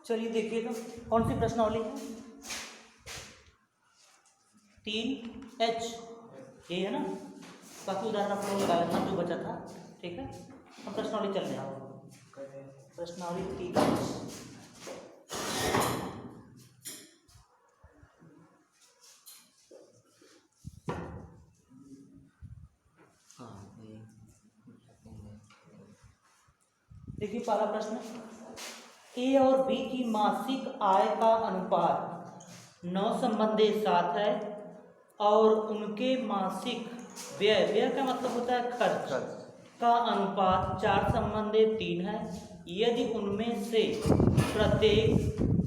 चलिए देखिए तो कौन सी प्रश्नावली है? 3H ये है ना, बाकी उदाहरण आप लोग लगा लेना जो बचा था। ठीक है, हम प्रश्नावली चल रहे हैं। प्रश्नावली 3H। देखिए पहला प्रश्न, ए और बी की मासिक आय का अनुपात 9 संबंधी 7 है और उनके मासिक व्यय, व्यय का मतलब होता है खर्च, का अनुपात 4 संबंधी 3 है। यदि उनमें से प्रत्येक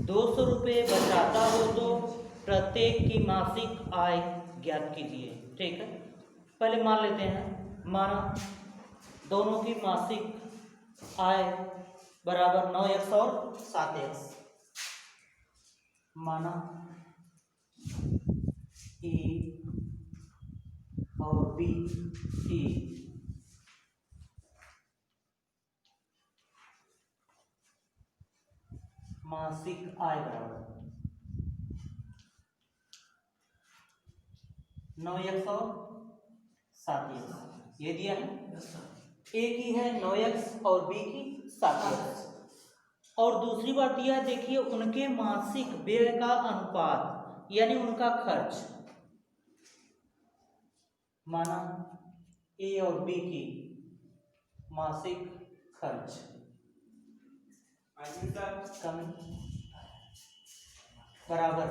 200 रुपये बचाता हो तो प्रत्येक की मासिक आय ज्ञात कीजिए। ठीक है, पहले मान लेते हैं, माना दोनों की मासिक आय बराबर 9x और 7x। माना ए और बी की मासिक आय बराबर 9x और 7x, ये दिया है। ए की है 9x और बी की 7x। और दूसरी बात दिया है, देखिए उनके मासिक व्यय का अनुपात यानी उनका खर्च। माना ए और बी की मासिक खर्च बराबर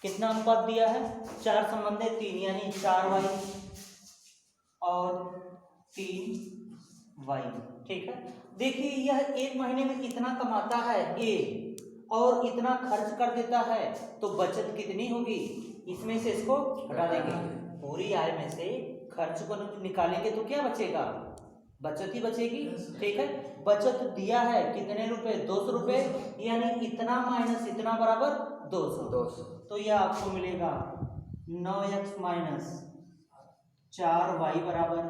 कितना अनुपात दिया है? 4 संबंधी 3 यानी 4y और 3y। ठीक है, देखिए यह एक महीने में इतना कमाता है ए और इतना खर्च कर देता है, तो बचत कितनी होगी? इसमें से इसको हटा देंगे, पूरी आय में से खर्च को निकालेंगे तो क्या बचेगा? बचत ही बचेगी। ठीक है, बचत दिया है कितने रुपए? 200 रुपये, यानी इतना माइनस इतना बराबर 200। तो यह आपको मिलेगा 9x माइनस 4y बराबर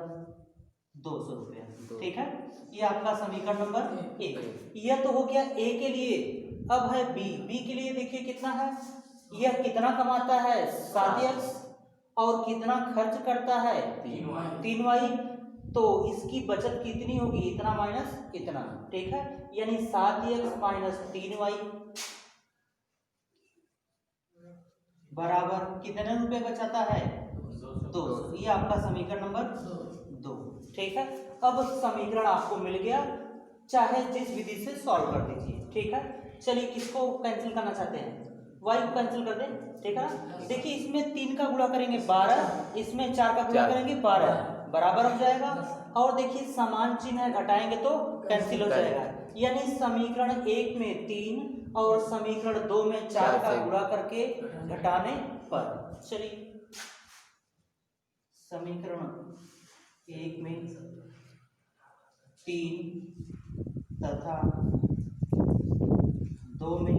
200 रुपये। ठीक है, ये आपका समीकरण नंबर 1। यह तो हो गया ए के लिए। अब है बी। बी के लिए देखिए कितना है, यह कितना कमाता है? 7x और कितना खर्च करता है? 3y। तो इसकी बचत कितनी होगी? इतना माइनस इतना। ठीक है, यानी 7x माइनस 3y बराबर कितने रुपए बचाता है? 200। ये आपका समीकरण नंबर 2। ठीक है, अब समीकरण आपको मिल गया, चाहे जिस विधि से सॉल्व कर दीजिए। ठीक है, चलिए किसको कैंसिल करना चाहते हैं? y को कैंसिल कर दें। ठीक है, देखिए इसमें 3 का गुणा करेंगे 12, इसमें 4 का गुणा करेंगे 12, बराबर हो जाएगा। और देखिए समान चिन्ह है, घटाएंगे तो कैंसिल हो जाएगा, यानी समीकरण 1 में 3 और समीकरण 2 में 4 का गुणा करके घटाने पर, चलिए समीकरण 1 में 3 तथा 2 में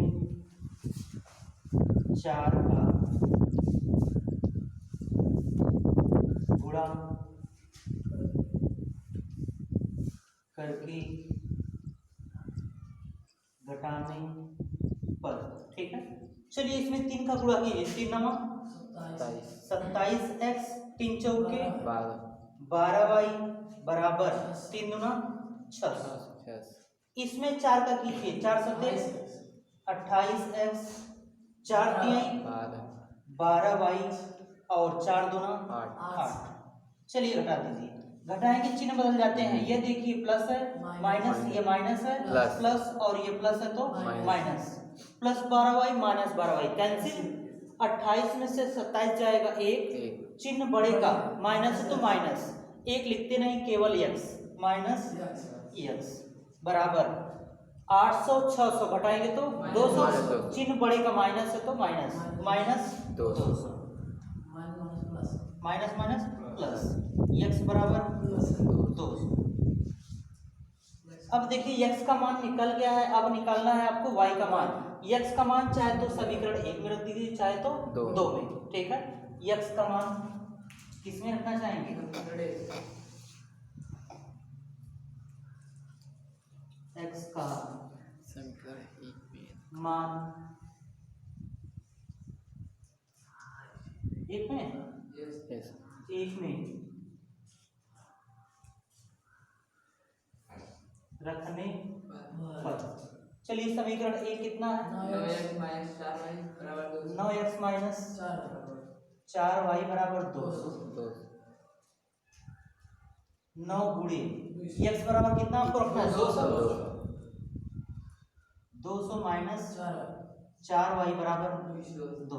4 का गुणा करके घटाने पर। ठीक है, चलिए इसमें 3 का गुणा कीजिए। 3 नमा 27x, 3 चौके 12y बराबर 3 दूना 6। इसमें 4 का कीजिए, 4 सत्ते 28x, 4 तिहाई 12y और 4 दूना 8। चलिए घटा दीजिए, घटाएंगे चिन्ह बदल जाते हैं। ये देखिए प्लस है माइनस, ये माइनस है प्लस, और ये प्लस है तो minus. Plus 12y minus 12y cancel. 28 में से 27 जाएगा 1, चिन्ह बड़े का माइनस है तो माइनस, 1 लिखते नहीं केवल x, माइनस x बराबर 800 600 घटाएंगे तो 200, चिन्ह बड़े का माइनस है तो minus, minus 200, minus minus plus, x बराबर 200। अब देखिए x का मान निकल गया है, अब निकालना है आपको y का मान। x का मान चाहे तो समीकरण 1 में रख दीजिए, चाहे तो 2 में। ठीक है, x का मान किस में रखना चाहेंगे? x का समीकरण एक में मान एक में यस एक में रखने पर, चलिए समीकरण एक कितना है? 9x माइनस 4y बराबर 200। 9 गुणे x बराबर कितना आपको रखना है? 200 माइनस 4y बराबर 200।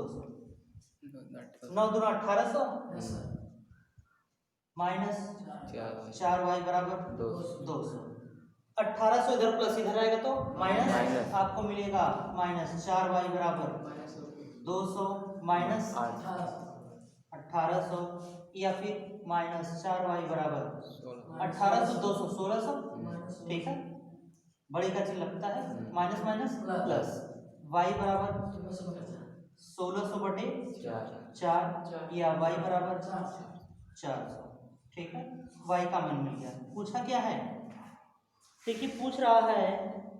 9 दूना 1800 माइनस 4y बराबर 200। 1800 इधर प्लस इधर आएगा तो माइनस, आपको मिलेगा माइनस 4y बराबर 200 माइनस 1800 या फिर माइनस 4y बराबर 1800 200 1600। ठीक है, बड़ी का चिन्ह लगता है, माइनस माइनस प्लस, y बराबर 1600 बटे 4 या y बराबर 400। ठीक है, y का मान मिल गया। पूछा क्या है? देखिए पूछ रहा है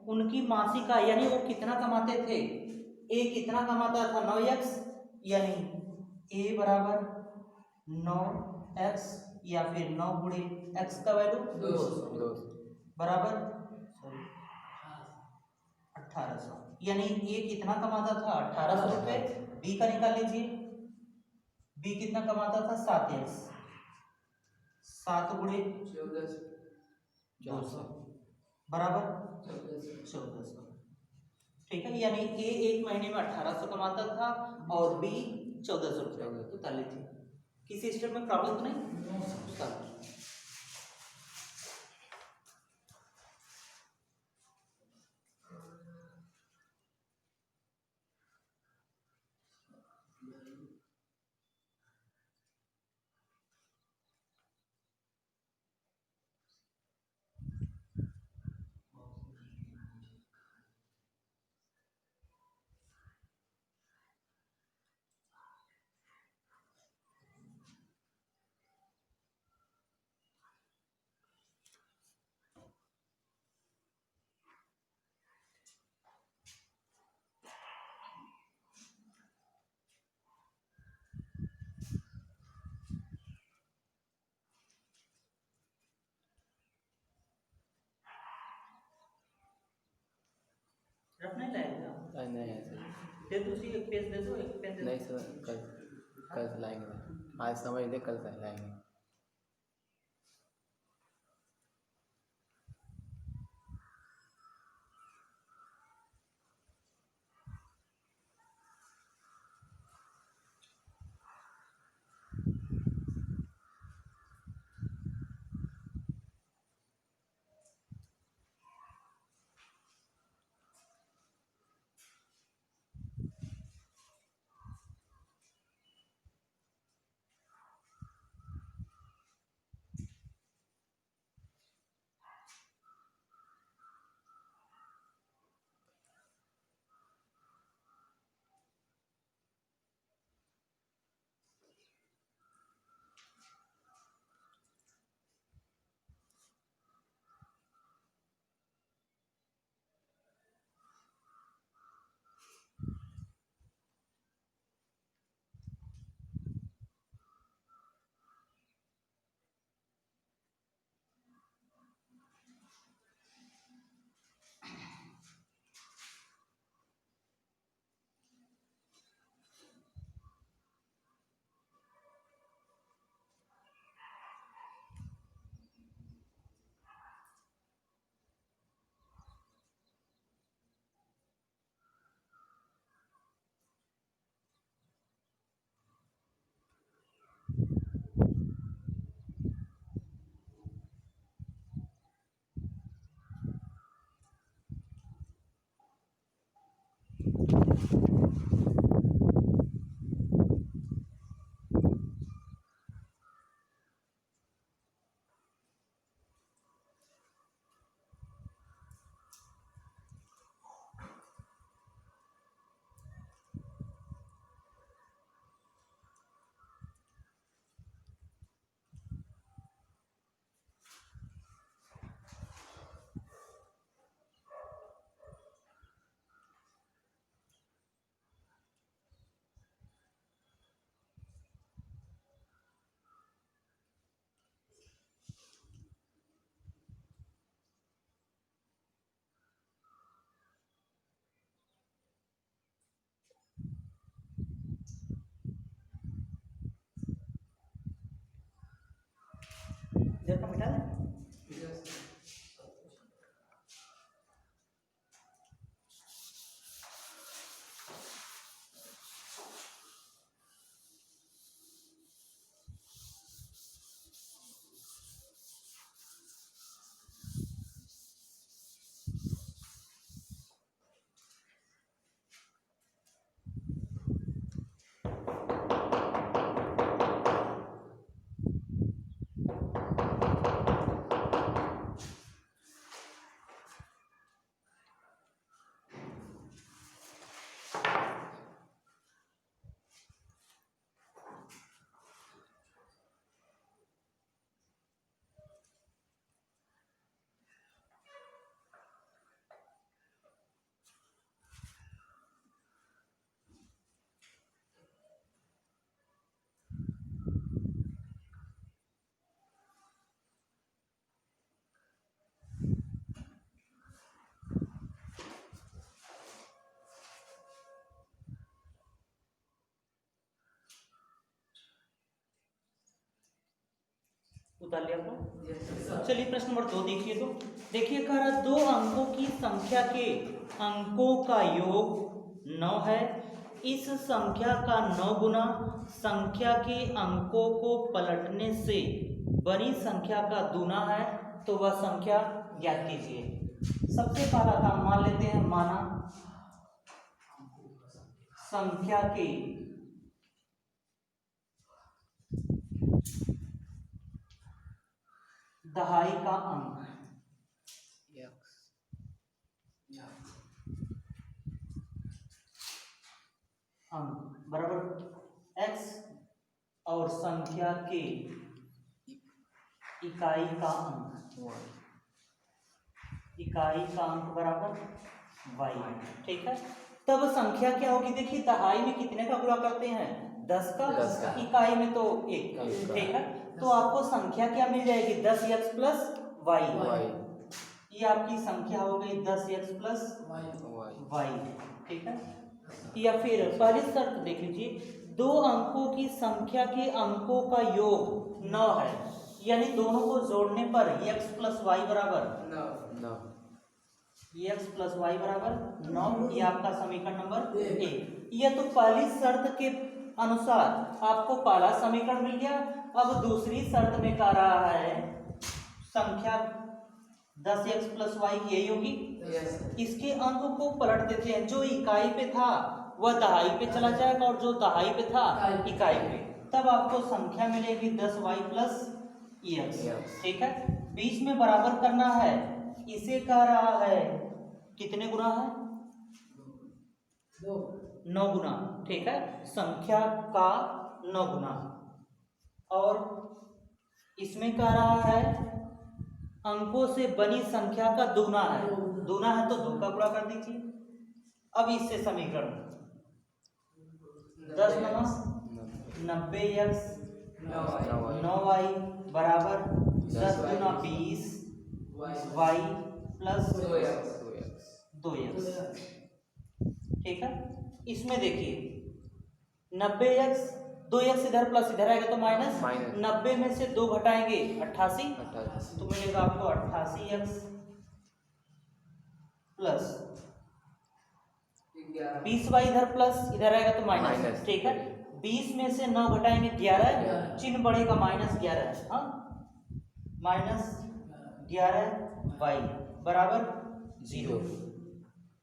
उनकी मासिक आय, यानी वो कितना कमाते थे। ए कितना कमाता था? 9x, यानी ए बराबर 9x या फिर 9 गुणे x का वैल्यू 200 बराबर 1800, यानी ए कितना कमाता था? 1800 रुपए। बी का निकाल लीजिए, बी कितना कमाता था? 7x, 7 गुणे 200 बराबर 1400। ठीक है, यानी ए एक महीने में 1800 कमाता था और बी 1400 रुपए। तो ताली थी, किसी स्टेप में प्रॉब्लम तो नहीं? रखने लाएगा नहीं सर, दे दो, उसी एक पेज दे दो, एक पेन दे दो। नहीं सर, कल कल से लाएंगे, आज समझ दे, कल से लाएंगे। इधर का मिटा दें। उतार लिया आपने? चलिए प्रश्न नंबर 2 देखिए। तो देखिए कह रहा 2 अंकों की संख्या के अंकों का योग 9 है। इस संख्या का 9 गुना संख्या के अंकों को पलटने से बड़ी संख्या का दूना है, तो वह संख्या ज्ञात कीजिए। सबसे पहला काम मान लेते हैं, माना संख्या के दहाई का अंक बराबर x और संख्या के इकाई का अंक बराबर y। ठीक है, तब संख्या क्या होगी? देखिए दहाई में कितने का गुणा करते हैं? 10 का। इकाई में तो 1 का। ठीक है, तो आपको संख्या क्या मिल जाएगी? 10x plus y। ये आपकी संख्या हो गई 10x प्लस y। ठीक है, या फिर पहली शर्त देख लीजिए, 2 अंकों की संख्या के अंकों का योग 9 है, यानी दोनों को जोड़ने पर x प्लस वाई बराबर 9। x प्लस वाई बराबर 9, ये आपका समीकरण नंबर 1। यह तो पहली शर्त के अनुसार आपको पहला समीकरण मिल गया। अब दूसरी शर्त में कह रहा है संख्या 10x प्लस वाई यही होगी। इसके अंक को पलट देते हैं, जो इकाई पे था वह दहाई पे चला जाएगा और जो दहाई पे था इकाई पे, तब आपको संख्या मिलेगी 10y प्लस x। ठीक है, बीच में बराबर करना है। इसे कह रहा है कितने गुना है? 9 गुना। ठीक है, संख्या का 9 गुना। और इसमें कह रहा है अंकों से बनी संख्या का दूना है। दूना है तो 2 का गुणा कर दीजिए। अब इससे समीकरण 10 90x 9y बराबर 10 गुना 20 y प्लस 2x। ठीक है, इसमें देखिए 90x 2x इधर प्लस इधर आएगा तो माइनस। 90 में से 2 घटाएंगे 88, तो मिलेगा आपको 88x प्लस 20y इधर प्लस इधर आएगा तो माइनस। ठीक है, 20 में से 9 घटाएंगे 11, चिन्ह बढ़ेगा -11। हाँ, -11y बराबर 0।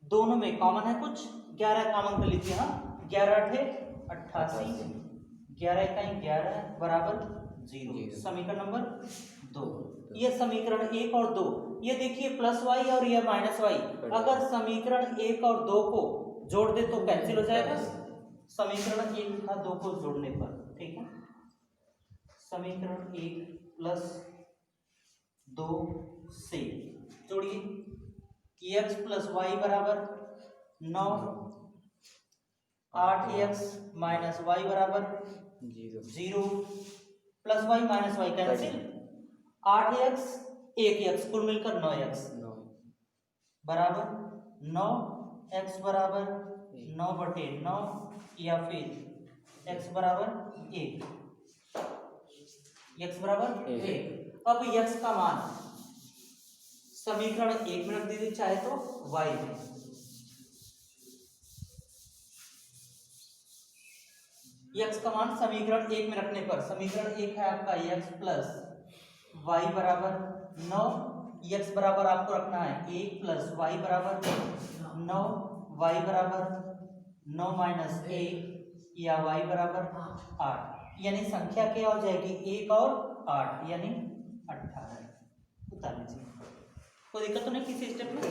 दोनों में कॉमन है कुछ, 11 कॉमन कर लीजिए। हाँ, 11 × 88, 11 × 11 बराबर 0। समीकरण नंबर 2। ये समीकरण 1 और 2, ये देखिए प्लस y और ये माइनस y। अगर समीकरण 1 और 2 को जोड़ दे तो कैंसिल हो जाएगा समीकरण 1 तथा 2 को जोड़ने पर। ठीक है, समीकरण 1 प्लस 2 से जोड़िए, x प्लस वाई बराबर 9, 8x माइनस वाई बराबर 0, plus Y minus Y cancel, 8x 1x कुल मिलकर 9x बराबर 9, x बराबर 9/9 या फिर x बराबर 1, x बराबर 1। अब x का मान समीकरण 1 में रख दीजिए, चाहे तो y में। x का मान समीकरण 1 में रखने पर समीकरण 1 है आपका x प्लस y बराबर 9, x बराबर आपको रखना है 1 प्लस y बराबर 9, y बराबर 9 माइनस 1 या y बराबर 8, यानी संख्या क्या हो जाएगी 1 और 8 यानी 18। उतार लीजिए, कोई दिक्कत तो नहीं किसी स्टेप में?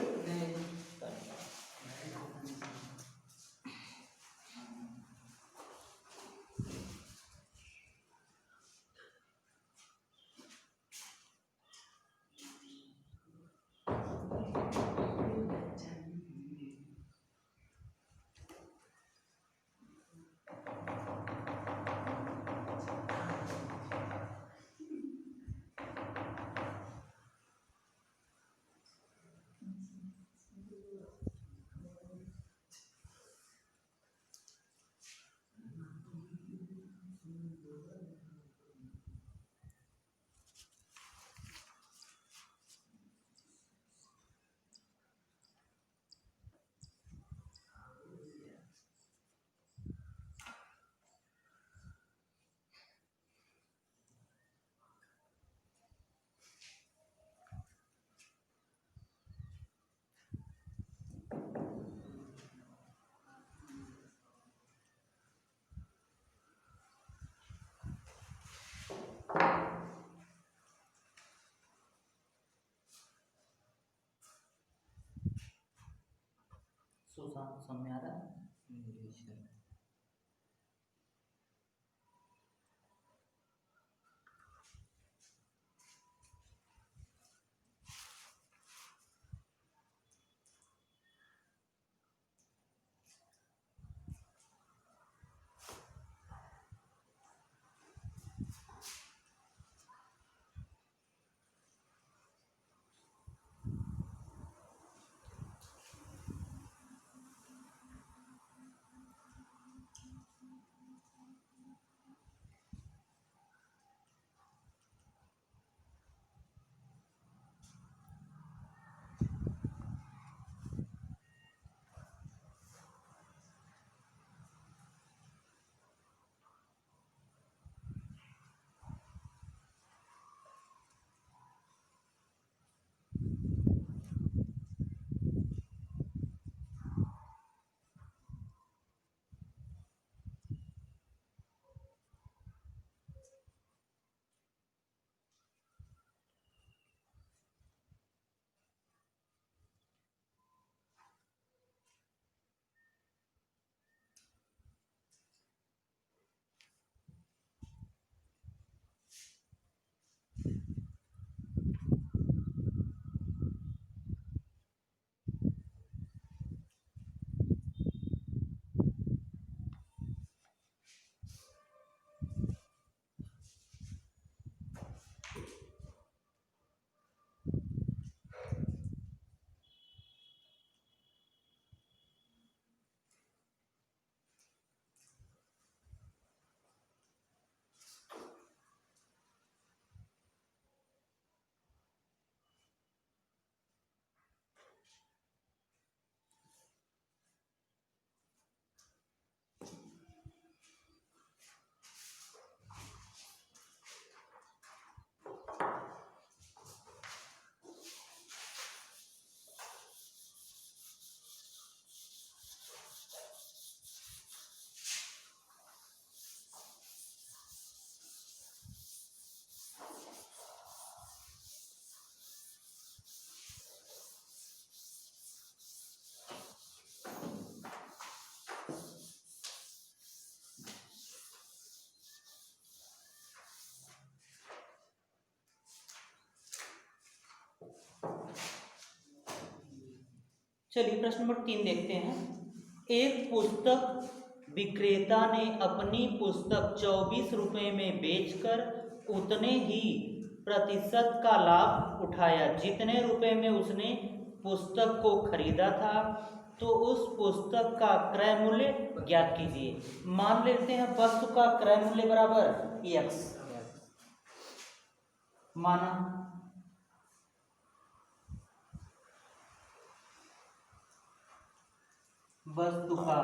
समझ में आ रहा है? चलिए प्रश्न नंबर 3 देखते हैं। एक पुस्तक विक्रेता ने अपनी पुस्तक 24 रुपये में बेचकर उतने ही प्रतिशत का लाभ उठाया जितने रुपए में उसने पुस्तक को खरीदा था। तो उस पुस्तक का क्रय मूल्य ज्ञात कीजिए। मान लेते हैं वस्तु का क्रय मूल्य बराबर x। माना वस्तु का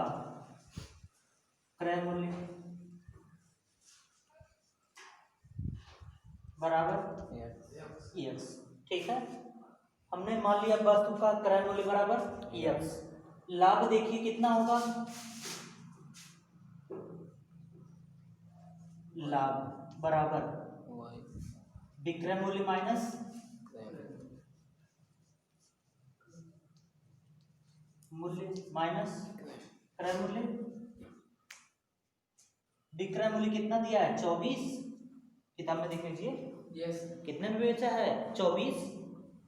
क्रय मूल्य बराबर एक्स। ठीक है, हमने मान लिया वस्तु का क्रय मूल्य बराबर एक्स। लाभ देखिए कितना होगा, लाभ बराबर विक्रय मूल्य माइनस मूल्य माइनस क्रय मूल्य। विक्रय मूल्य कितना दिया है 24, किताब में देख लीजिए कितने में बेचा है 24,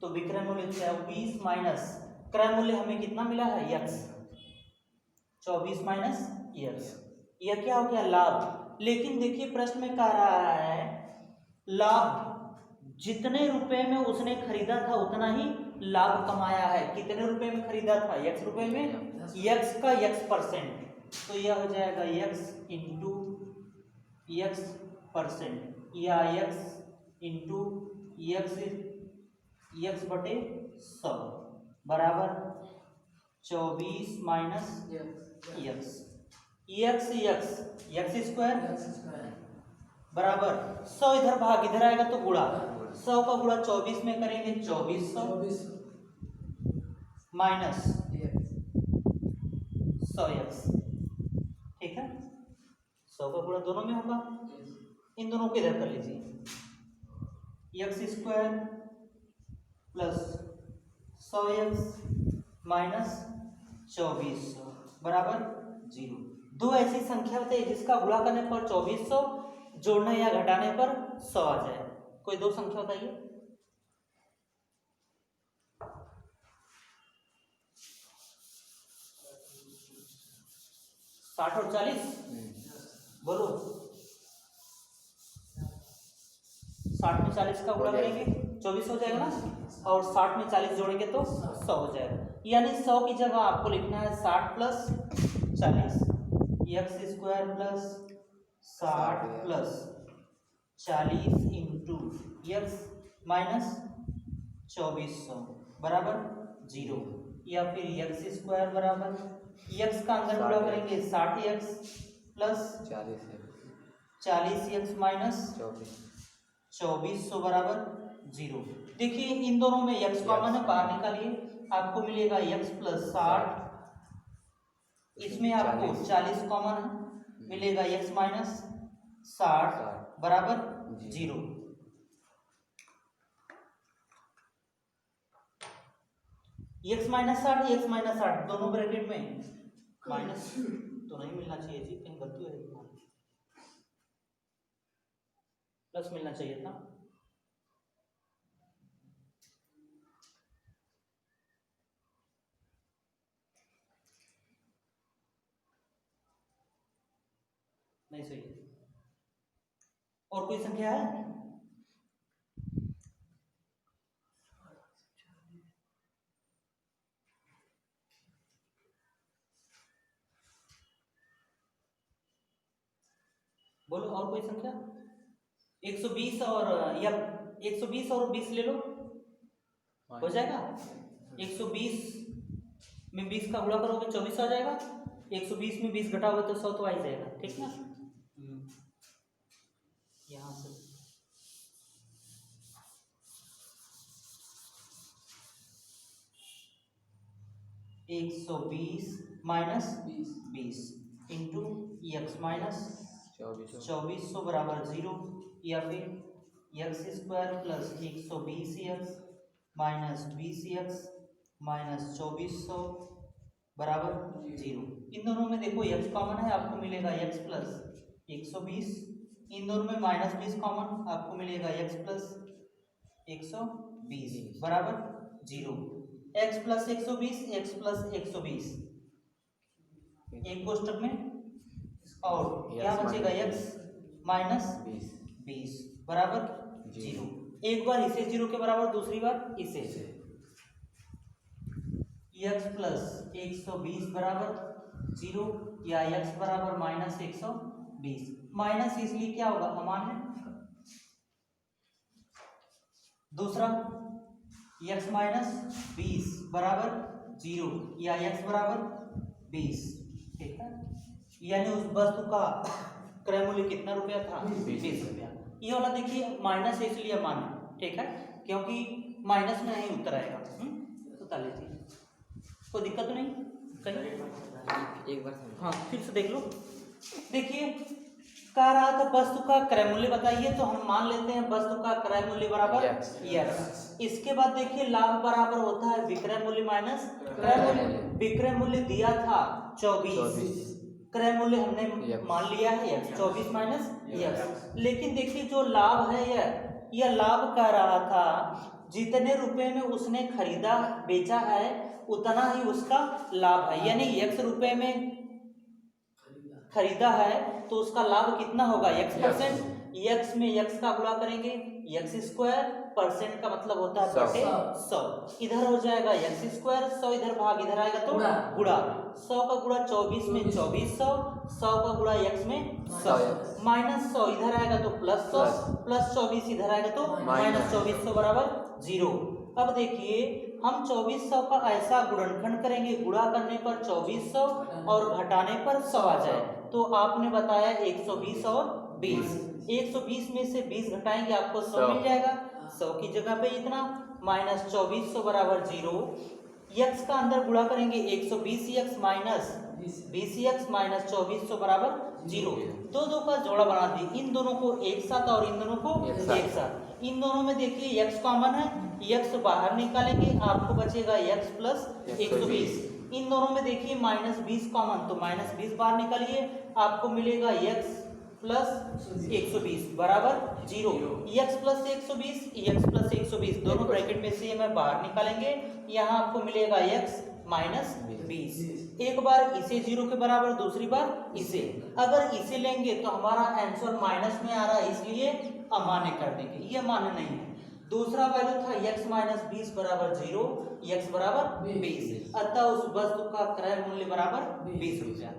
तो विक्रय मूल्य 24 माइनस क्रय मूल्य हमें कितना मिला है x, 24 माइनस x, यह क्या हो गया लाभ। लेकिन देखिए प्रश्न में कह रहा है लाभ जितने रुपए में उसने खरीदा था उतना ही लाभ कमाया है। कितने रुपए में खरीदा था x रुपए में, x का x%, तो यह हो जाएगा x इंटू x% या x इंटू x बटे 100 बराबर 24 माइनस x स्क्वायर बराबर 100, इधर भाग इधर आएगा तो गुणा, 100 का गुणा 24 में करेंगे 2400 माइनस 100x। ठीक है, 100 का गुणा दोनों में होगा, इन दोनों को इधर कर लीजिए, x square plus 100x minus 2400 बराबर 0। दो ऐसी संख्या बताइए जिसका गुणा करने पर 2400, जोड़ने या घटाने पर 100 आ जाए। कोई दो संख्या बताइए। साठ और 40 बोलो, 60 में 40 का गुणा करेंगे 24 हो जाएगा ना, और 60 में 40 जोड़ेंगे तो 100 हो जाएगा। यानी 100 की जगह आपको लिखना है 60 plus 40, x square plus 60 plus 40 into x minus 2400 बराबर 0, या फिर एक्स स्क्वायर बराबर एक्स का अंदर गुणा करेंगे 60x प्लस 40x माइनस 2400 बराबर 0। देखिए इन दोनों में x कॉमन है, बाहर निकालिए, आपको मिलेगा x प्लस 60, इसमें आपको 40 कॉमन है, मिलेगा x माइनस 60 बराबर 0। x माइनस 60 x माइनस 60 दोनों ब्रैकेट में माइनस तो नहीं मिलना चाहिए जी, कहीं गलती है, प्लस मिलना चाहिए था। नहीं सही है। और कोई संख्या है? बोलो और कोई संख्या। 120 और या 120 और 20 ले लो, हो जाएगा। 120 में 20 का गुणा करोगे 24 आ जाएगा, 120 में 20 घटाओगे तो 100 तो आ ही जाएगा। ठीक ना, यहाँ से 120 माइनस 20 इंटू एक्स माइनस 2400 बराबर 0, या फिर x square plus 120x minus 20x minus 2400 बराबर 0। इन दोनों में देखो x कॉमन है, आपको मिलेगा x प्लस 120, इन दोनों में माइनस 20 कॉमन, आपको मिलेगा x प्लस 120 बराबर 0। x प्लस 120 x प्लस 120 एक कोष्टक में, और क्या बचेगा x माइनस 20 बराबर 0। एक बार इसे 0 के बराबर, दूसरी बार इसे, x प्लस 120 बराबर 0 या x बराबर माइनस 120। माइनस इसलिए क्या होगा, अमान्य, दूसरा x माइनस 20 बराबर 0 या x बराबर 20, ठीक है। यानी उस वस्तु का क्रय मूल्य कितना रुपया था? 20 रुपया। ये वाला देखिए माइनस है इसलिए माना, ठीक है, क्योंकि माइनस में ही उत्तर आएगा। तो ताले लीजिए, कोई दिक्कत तो नहीं कहीं? एक बार हाँ फिर से देख लो। देखिए कह रहा था वस्तु का क्रय मूल्य बताइए, तो हम मान लेते हैं वस्तु का क्रय मूल्य बराबर x। इसके बाद देखिए लाभ बराबर होता है विक्रय मूल्य माइनस क्रय मूल्य। विक्रय मूल्य दिया था 24, क्रय मूल्य हमने मान लिया है x, 24 माइनस x। लेकिन देखिए जो लाभ है यह लाभ कह रहा था जितने रुपए में उसने खरीदा बेचा है उतना ही उसका लाभ है, यानी x रुपए में खरीदा है तो उसका लाभ कितना होगा? x%। x में x का गुणा करेंगे x स्क्वायर, परसेंट का मतलब होता है बटे 100। इधर हो जाएगा x स्क्वायर, 100 इधर भाग इधर आएगा तो गुणा, 100 का गुणा 24 में 2400, 100 का गुणा x में 100, माइनस 100 इधर आएगा तो प्लस 100, प्लस 24 इधर आएगा तो माइनस 2400 बराबर 0। अब देखिए हम 2400 का ऐसा गुणनखंड करेंगे, गुणा करने पर 2400 और घटाने पर 100 आ जाए, तो आपने बताया 120 और 20, 120 में से 20 घटाएंगे आपको 100 मिल जाएगा। 100 की जगह पे इतना माइनस 2400 बराबर 0। x का अंदर गुणा करेंगे 120x माइनस 20x माइनस 2400 बराबर 0। दो का जोड़ा बना दिए, इन दोनों को एक साथ और इन दोनों को एक साथ। इन दोनों में देखिए x कॉमन है, x बाहर निकालेंगे आपको बचेगा x प्लस 120। इन दोनों में देखिए माइनस 20 कॉमन, तो माइनस 20 बाहर निकालिए आपको मिलेगा x प्लस 120 बराबर 0। x प्लस 120, x प्लस 120 दोनों ब्रैकेट में से हमें बाहर निकालेंगे, यहाँ आपको मिलेगा x माइनस 20। एक बार इसे 0 के बराबर, दूसरी बार इसे। अगर इसे लेंगे तो हमारा आंसर माइनस में आ रहा है इसलिए अमान्य कर देंगे, ये मान्य नहीं है। दूसरा वैल्यू था x माइनस 20 बराबर 0, x बराबर 20, अतः उस वस्तु का क्रय मूल्य बराबर 20 रुपया।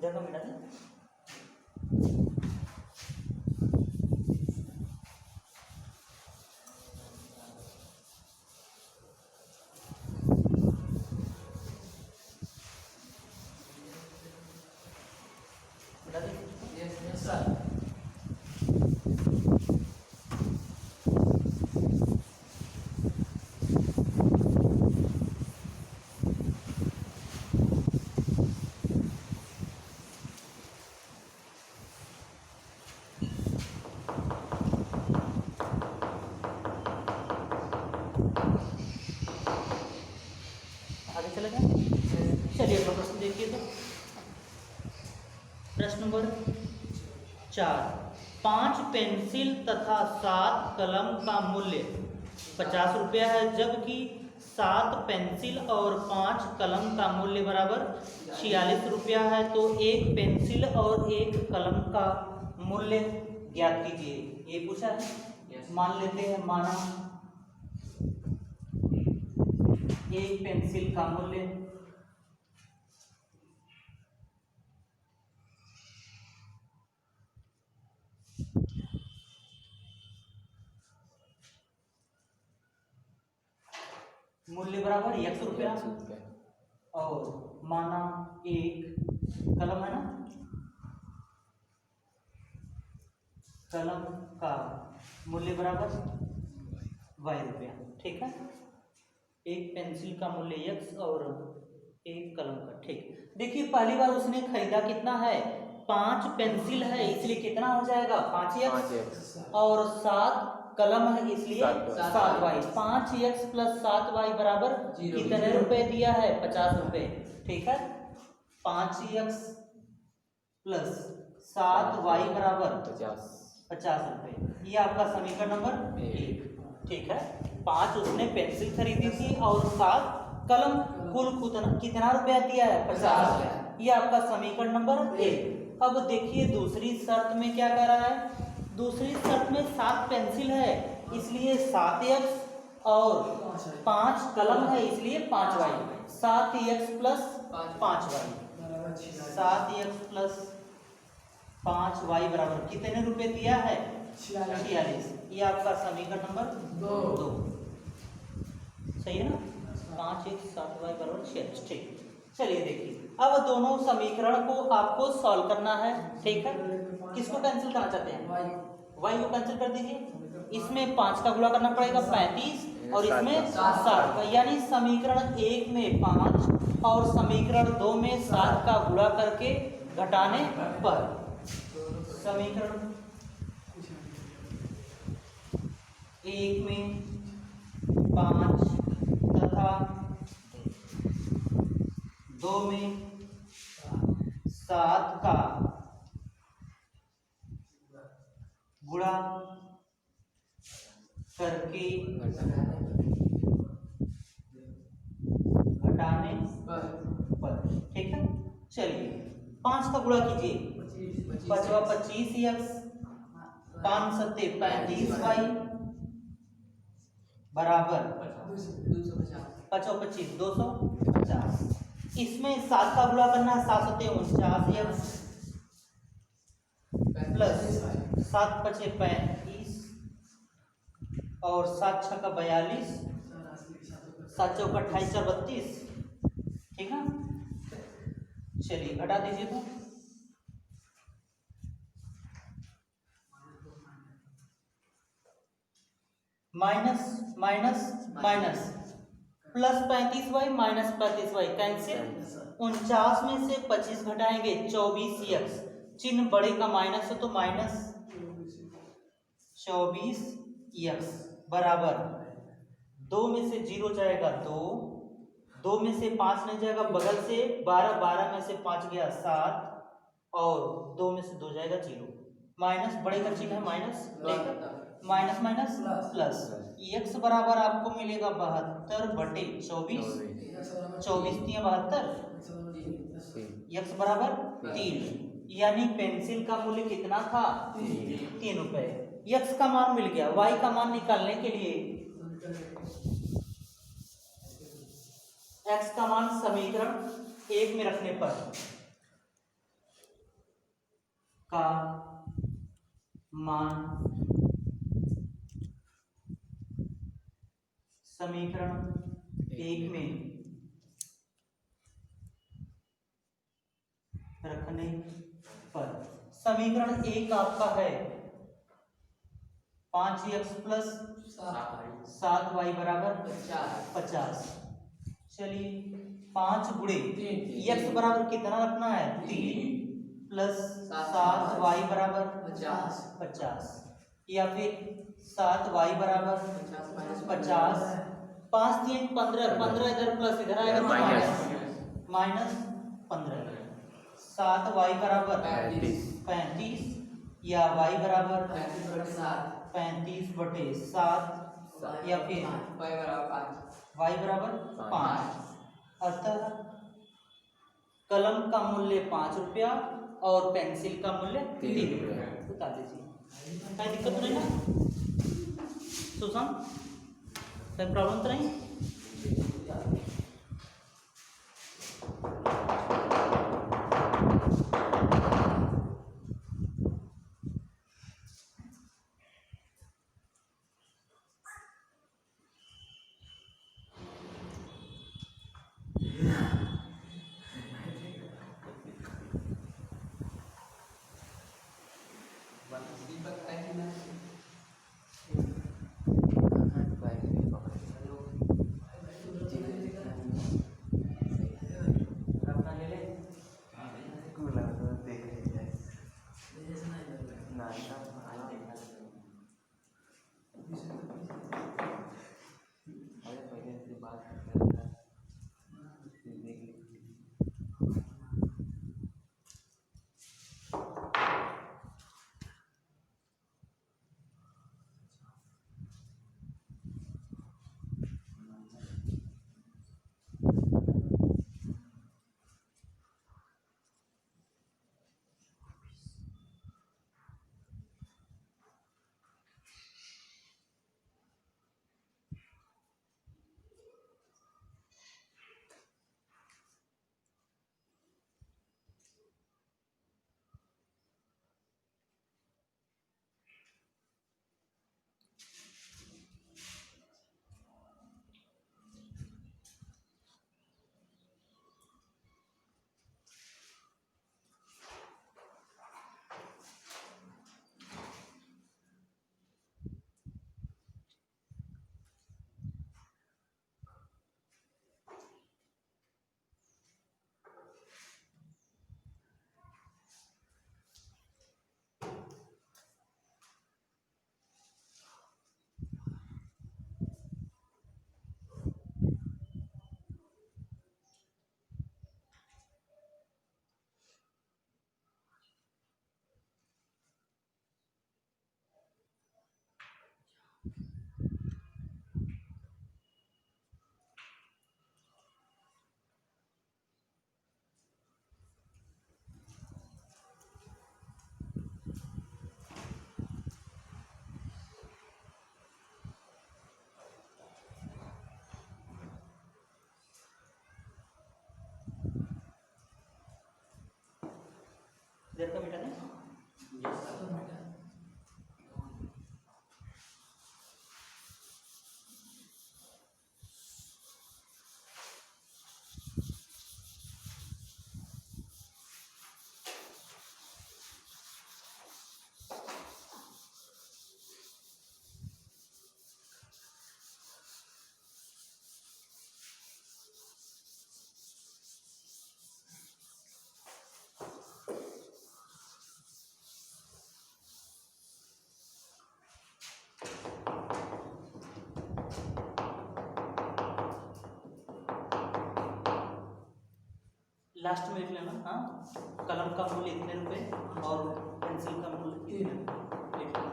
जगह मिटा दे। मिटा दे। Yes sir. आगे चले जाए। चलिए अगला प्रश्न देखिए तो प्रश्न नंबर 4, 5 पेंसिल तथा 7 कलम का मूल्य 50 रुपया है, जबकि 7 पेंसिल और 5 कलम का मूल्य बराबर 46 रुपया है। तो एक पेंसिल और एक कलम का मूल्य ज्ञात कीजिए। ये पूछा है। मान लेते हैं, माना एक पेंसिल का मूल्य बराबर 100 रुपया और माना एक कलम है ना, कलम का मूल्य बराबर y रुपया। ठीक है, एक पेंसिल का मूल्य x और एक कलम का। ठीक, देखिए पहली बार उसने खरीदा कितना है, 5 पेंसिल है इसलिए कितना हो जाएगा 5x और 7 कलम है इसलिए 7y। 5x + 7y बराबर कितने रुपए दिया है, 50 रुपए। ठीक है, 5x + 7y बराबर 50 रुपए। ये आपका समीकरण नंबर 1। ठीक है, 5 उसने पेंसिल खरीदी थी और 7 कलम, कुल कितना रुपया दिया है, 50 रुपया। ये आपका समीकरण नंबर 1। अब देखिए दूसरी शर्त में क्या कह रहा है, दूसरी शर्त में 7 पेंसिल है इसलिए 7x और 5 कलम है इसलिए 5y। 7x + 5y, 7x + 5y बराबर कितने रुपए दिया है, 46। ये आपका समीकरण नंबर 2 सही है ना। 5x 7y बराबर 46। ठीक, चलिए देखिए अब दोनों समीकरण को आपको सॉल्व करना है। ठीक है, किसको कैंसिल करना चाहते हैं, y को कैंसिल कर दीजिए। इसमें 5 का गुणा करना पड़ेगा 35 और इसमें 7 का, यानी समीकरण 1 में 5 और समीकरण 2 में 7 का गुणा करके घटाने पर समीकरण 1 में 5 तथा 2 में 7 का गुणा करके घटाने पर। ठीक है, चलिए 5 का गुणा कीजिए, 25x 5 सत्ते 35y बराबर 25 250। इसमें 7 का गुणा करना है, 7 सत्ते 49x प्लस 7 पचे 35 और 7 छक्का 42, 7 चौका 28 4 32। ठीक है, चलिए घटा दीजिए तो minus minus minus plus 35y minus 35y cancel. 49 में से 25 घटाएंगे 24x, चिन्ह बड़े का माइनस है तो माइनस 24x बराबर 2 में से 0 जाएगा 2, 2 में से 5 नहीं जाएगा बगल से 12, 12 में से 5 गया 7 और 2 में से 2 जाएगा 0। माइनस बड़े का चिन्ह है minus, minus minus plus. x बराबर आपको मिलेगा 72/24, 24 × 72, x बराबर 3। यानी पेंसिल का मूल्य कितना था, 3 रुपए। x का मान मिल गया। y का मान निकालने के लिए x का मान समीकरण 1 में रखने पर का मान समीकरण एक में रखने पर समीकरण एक आपका है 5x प्लस 7y बराबर 50। चलिए 5 गुणे x बराबर कितना रखना है 3 प्लस 7y बराबर 50 या फिर 7y बराबर 50। 5 3 15 15 इधर प्लस इधर आएगा तो माइनस 15। 7y बराबर 35 या y बराबर 35/7 या फिर y बराबर 5। अतः कलम का मूल्य 5 रुपया और पेंसिल का मूल्य 3 रुपया। बता दीजिए कोई दिक्कत तो नहीं ना सुशांत, कोई प्रॉब्लम तो नहीं? देर का बेटा नहीं लास्ट में लिख लेना। हाँ कलम का मूल्य इतने रुपए और पेंसिल का मूल्य इतने लिख लेना।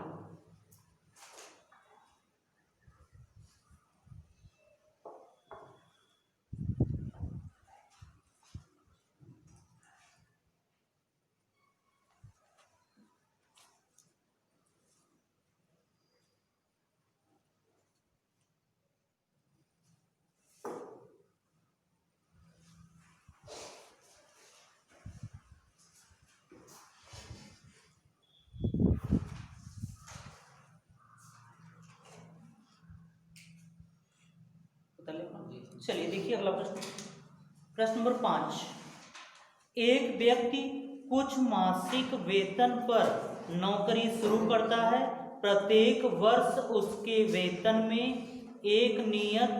चलिए देखिए अगला प्रश्न, प्रश्न नंबर 5। एक व्यक्ति कुछ मासिक वेतन पर नौकरी शुरू करता है। प्रत्येक वर्ष उसके वेतन में एक नियत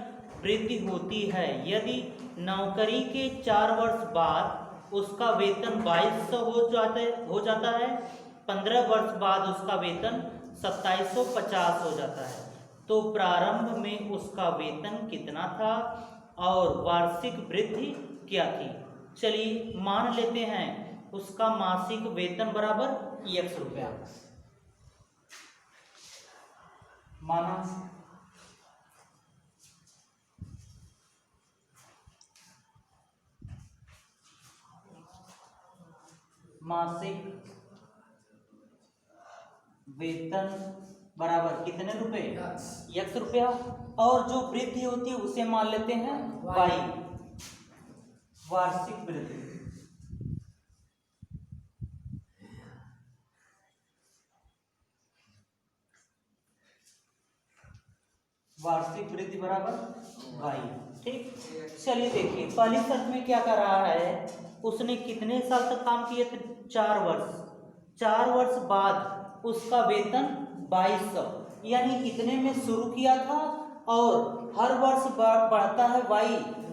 वृद्धि होती है। यदि नौकरी के 4 वर्ष बाद उसका वेतन 2200 हो जाता है, 15 वर्ष बाद उसका वेतन 2750 हो जाता है, तो प्रारंभ में उसका वेतन कितना था और वार्षिक वृद्धि क्या थी? चलिए मान लेते हैं उसका मासिक वेतन बराबर x रुपया। माना मासिक वेतन बराबर कितने रुपए? x रुपया। और जो वृद्धि होती है उसे मान लेते हैं y, वार्षिक वृद्धि। वार्षिक वृद्धि बराबर y। ठीक, चलिए देखिए पहली शर्त में क्या कर रहा है, उसने कितने साल तक काम किए थे? 4 वर्ष। 4 वर्ष बाद उसका वेतन 2200, यानी इतने में शुरू किया था और हर वर्ष बढ़ता है y।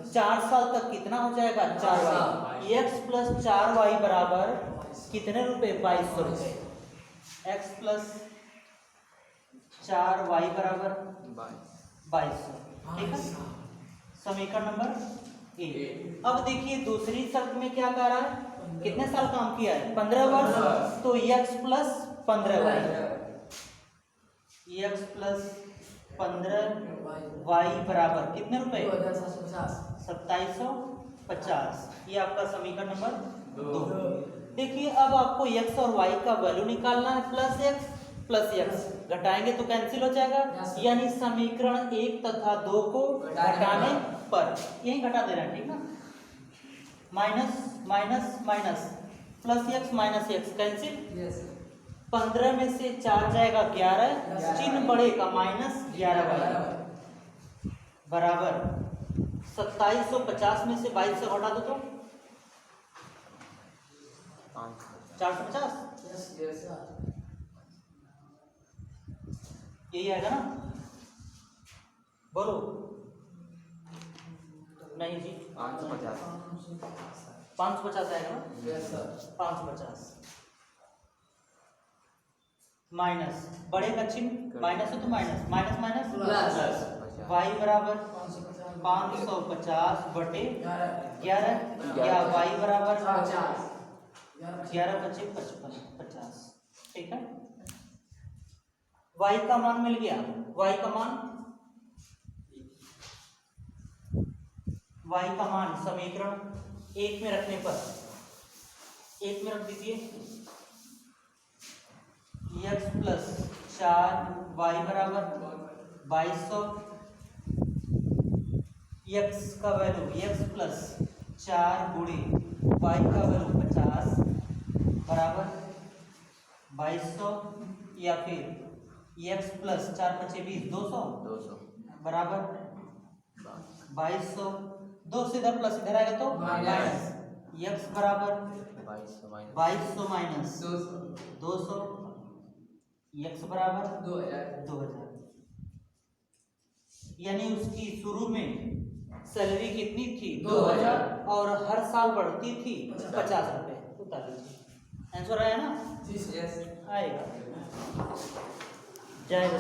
4 साल तक कितना हो जाएगा? 4y। x प्लस 4y बराबर कितने रुपए? 2200 रुपए। x प्लस 4y बराबर 2200। ठीक है, समीकरण नंबर ए। अब देखिए दूसरी शर्त में क्या कह रहा है, कितने साल काम किया है? 15 वर्ष। तो x plus 15y, x plus 15y बराबर कितने रुपए? 2750। ये आपका समीकरण नंबर 2। देखिए अब आपको x और y का वैल्यू निकालना है। प्लस x प्लस x घटाएंगे तो कैंसिल हो जाएगा, यानी समीकरण 1 तथा 2 को घटाने पर, यही घटा दे रहा है, ठीक ना? Minus minus minus, plus x minus x cancel. 15 में से 4 जाएगा 11, चिन्ह बढ़ेगा -11y बराबर 2750 में से 2200 घटा दो तो 450, यही आएगा ना? बोलो। नहीं जी, 550 आएगा ना? 550 माइनस, बढ़ेगा चिन्ह, माइनस हो तो minus, minus minus plus, y बराबर 550 बटे 11, या y बराबर 11 बचे 50। ठीक है, y का मान मिल गया। y का मान समीकरण 1 में रखने पर, 1 में रख दीजिए, x प्लस 4y बराबर 2200, x का वैल्यू x प्लस 4 गुणे y का वैल्यू 50 बराबर 2200, या फिर x प्लस 4 पचे 20, 200 बराबर 2200। 2 से इधर प्लस इधर आएगा तो माइनस, x बराबर 2200 माइनस 200, x बराबर 2000। यानी उसकी शुरू में सैलरी कितनी थी? 2000, और हर साल बढ़ती थी 50 रुपए। उतार लीजिए, आंसर आया ना? आएगा, जाएगा।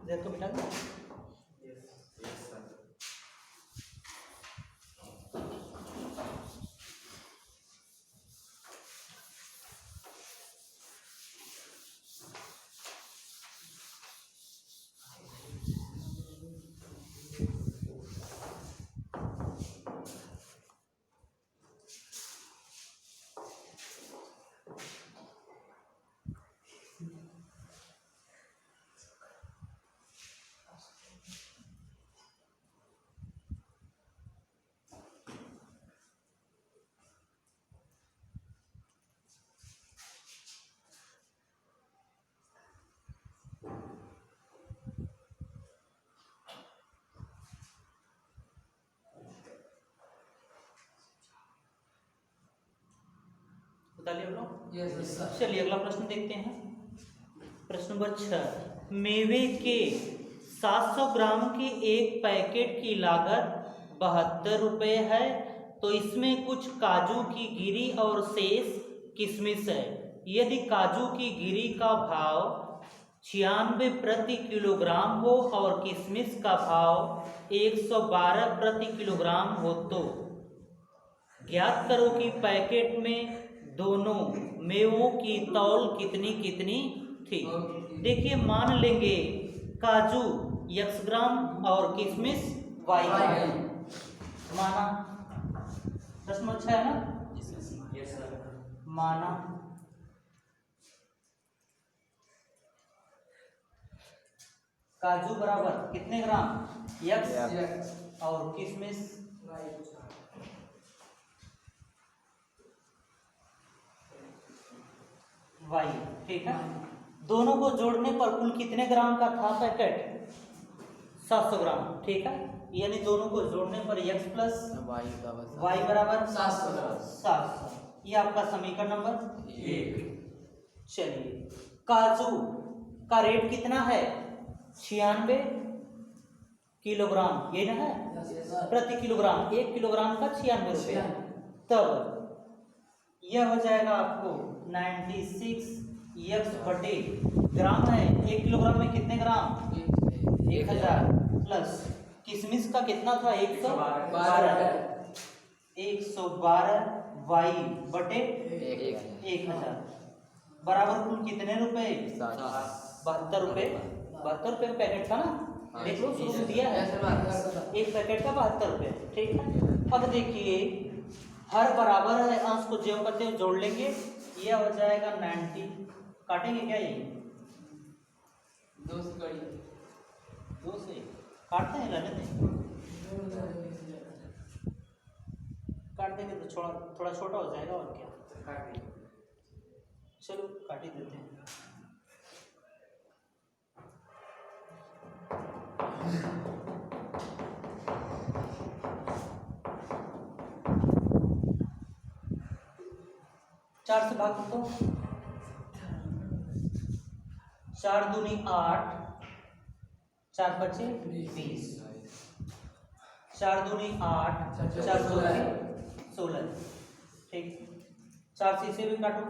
Z को मिटा दो। बता लिया लोग? Yes sir. चलिए अगला प्रश्न देखते हैं। प्रश्न नंबर 6, मेवे के 700 ग्राम के एक पैकेट की लागत 72 रुपये है, तो इसमें कुछ काजू की गिरी और शेष किशमिश है। यदि काजू की गिरी का भाव 96 प्रति किलोग्राम हो और किशमिश का भाव 112 प्रति किलोग्राम हो, तो ज्ञात करो कि पैकेट में दोनों मेवों की तौल कितनी कितनी थी। देखिए मान लेंगे काजू x ग्राम और किशमिश y ग्राम माना। प्रश्न अच्छा है ना? Yes sir. माना काजू बराबर कितने ग्राम x और किशमिश y, ठीक है। दोनों को जोड़ने पर कुल कितने ग्राम का था पैकेट? 700 ग्राम, ठीक है। यानी दोनों को जोड़ने पर x प्लस y बराबर 700 ग्राम। 700। ये आपका समीकरण नंबर 1। चलिए काजू का रेट कितना है? 96 किलोग्राम, ये ना है प्रति किलोग्राम। 1 किलोग्राम का 96 रुपया। तब यह हो जाएगा आपको 96 x बटे ग्राम है। 1 किलोग्राम में कितने ग्राम? 1000 प्लस किशमिश का कितना था? 112 y बटे 1000 बराबर कुल कितने रुपए? 72 रुपये। 72 रुपये का पैकेट था ना, देख लो शुरू में दिया है एक पैकेट का 72 रुपये, ठीक है। अब देखिए हर बराबर है, अंश को ज्यों करते हुए जोड़ लेंगे, यह हो जाएगा 90। काटेंगे क्या? ये 2 से कड़ी 2 से काटते हैं, रहने दें। काट देंगे तो थोड़ा छोटा हो जाएगा, और क्या। चलो काट ही देते हैं। चार से भाग दो। 4 दूनी 8, 4 बचे 20। 4 दूनी 8, 4 दूनी 16, ठीक। 4 से इसे भी काटो।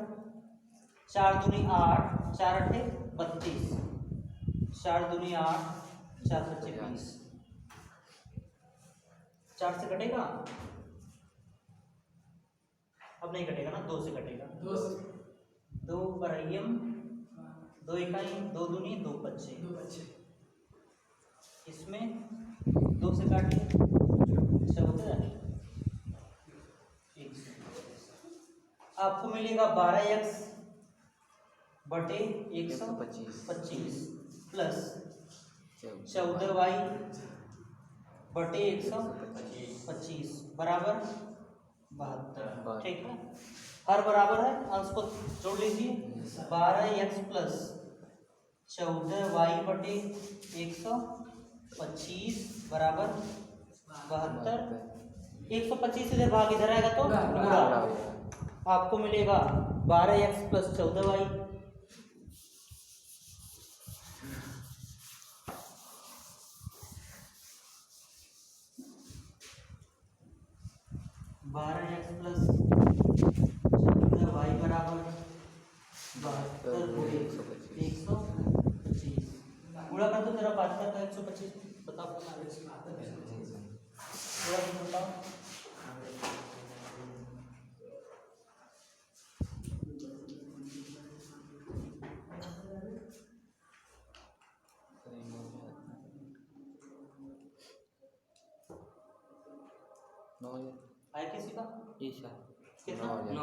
4 दूनी 8, 4 अट्ठे 32। 4 दूनी 8, 4 बचे 20। 4 से कटेगा? अब नहीं कटेगा ना, 2 से कटेगा। 2 बरहियम 2 इकाई, 2 दूनी 2 बच्चे। इसमें 2 से काटिए 14। आपको मिलेगा 12x बटे 125 प्लस 14y बटे 125 बराबर 72, ठीक है। हर बराबर है, अंश को जोड़ लीजिए। 12x प्लस 14y बटे 125 बराबर 72। 125 इधर भाग इधर आएगा तो गुणा। आपको मिलेगा 12x plus 14y। x plus 14y बराबर 72 125। गुणा कर दो, तेरा 5 125 बताओ थोड़ा सा बताओ। नौ आया किसी का ईशा कितना? 9,000